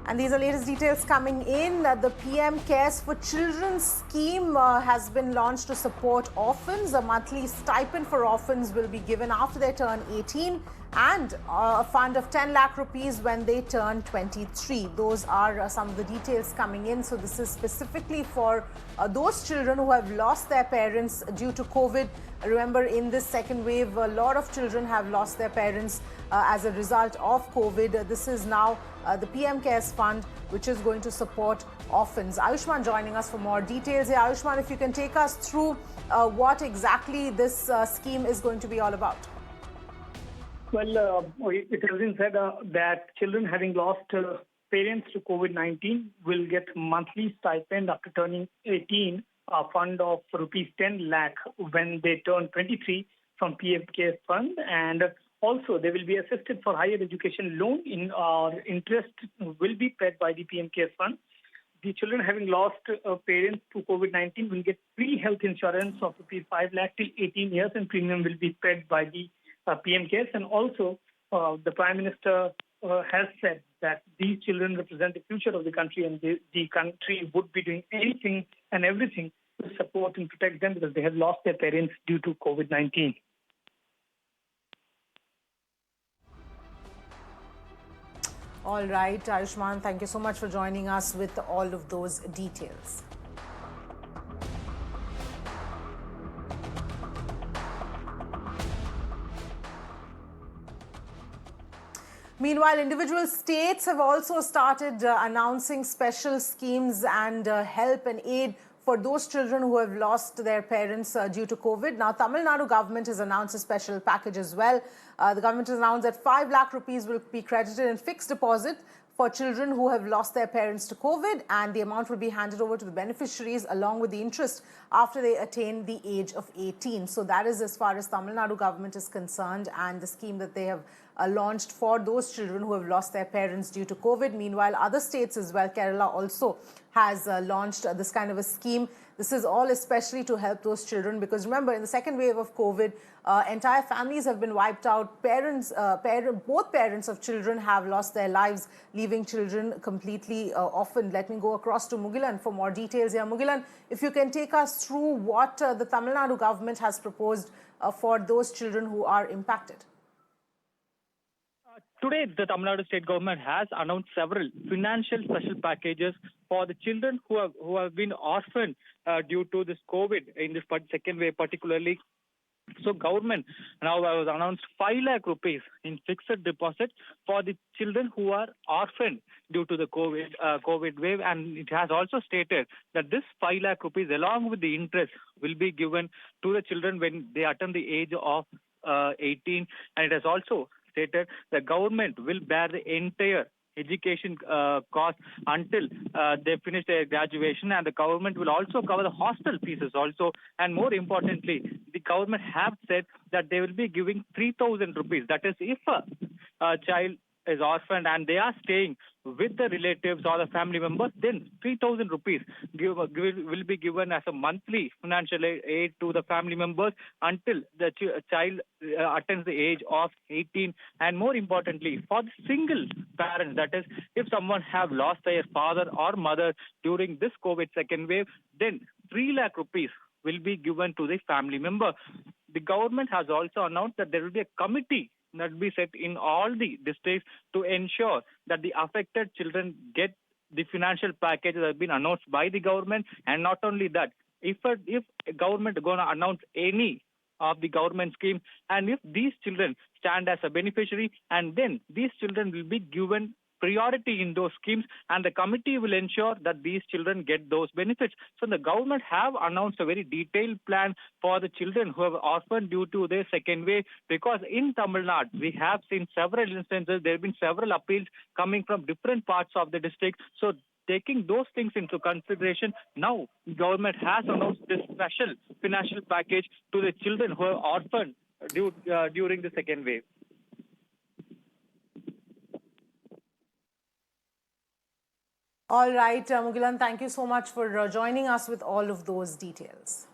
And these are latest details coming in. The PM Cares for Children scheme has been launched to support orphans. A monthly stipend for orphans will be given after they turn 18 and a fund of 10 lakh rupees when they turn 23. Those are some of the details coming in. So this is specifically for those children who have lost their parents due to COVID. Remember, in this second wave, a lot of children have lost their parents as a result of COVID. This is now the PM Cares Fund, which is going to support orphans. Ayushman joining us for more details here. Ayushman, if you can take us through what exactly this scheme is going to be all about. Well, it has been said that children having lost parents to COVID-19 will get monthly stipend after turning 18, a fund of rupees 10 lakh when they turn 23 from PM Cares Fund, and also they will be assisted for higher education loan in interest will be paid by the PM Cares Fund. The children having lost parents to COVID-19 will get free health insurance of rupees 5 lakh till 18 years, and premium will be paid by the PM Cares. And also the Prime Minister has said that these children represent the future of the country, and the country would be doing anything and everything to support and protect them because they have lost their parents due to COVID-19. All right, Ayushman, thank you so much for joining us with all of those details. Meanwhile, individual states have also started announcing special schemes and help and aid for those children who have lost their parents due to COVID. Now, Tamil Nadu government has announced a special package as well. The government has announced that 5 lakh rupees will be credited in fixed deposit for children who have lost their parents to COVID, and the amount will be handed over to the beneficiaries along with the interest after they attain the age of 18. So that is as far as Tamil Nadu government is concerned, and the scheme that they have launched for those children who have lost their parents due to COVID. Meanwhile, other states as well, Kerala also has launched this kind of a scheme. This is all especially to help those children because remember, in the second wave of COVID, entire families have been wiped out. Both parents of children have lost their lives, leaving children completely orphaned. Let me go across to Mugilan for more details here. Mugilan, if you can take us through what the Tamil Nadu government has proposed for those children who are impacted. Today, the Tamil Nadu state government has announced several financial special packages for the children who have been orphaned due to this COVID in this second wave particularly. So government now has announced 5 lakh rupees in fixed deposit for the children who are orphaned due to the COVID wave, and it has also stated that this 5 lakh rupees along with the interest will be given to the children when they attain the age of 18, and it has also stated the government will bear the entire education cost until they finish their graduation, and the government will also cover the hostel fees also. And more importantly, the government have said that they will be giving 3,000 rupees. That is, if a child is orphaned and they are staying with the relatives or the family members, then 3,000 rupees will be given as a monthly financial aid to the family members until the child attains the age of 18. And more importantly, for the single parents, that is, if someone have lost their father or mother during this COVID second wave, then 3 lakh rupees will be given to the family member. The government has also announced that there will be a committee that will be set in all the districts to ensure that the affected children get the financial package that has been announced by the government. And not only that, if government is going to announce any of the government scheme, and if these children stand as a beneficiary, and then these children will be given priority in those schemes, and the committee will ensure that these children get those benefits. So the government have announced a very detailed plan for the children who have orphaned due to their second wave, because in Tamil Nadu, we have seen several instances, there have been several appeals coming from different parts of the district. So taking those things into consideration, now the government has announced this special financial package to the children who are orphaned during the second wave. All right, Mugilan, thank you so much for joining us with all of those details.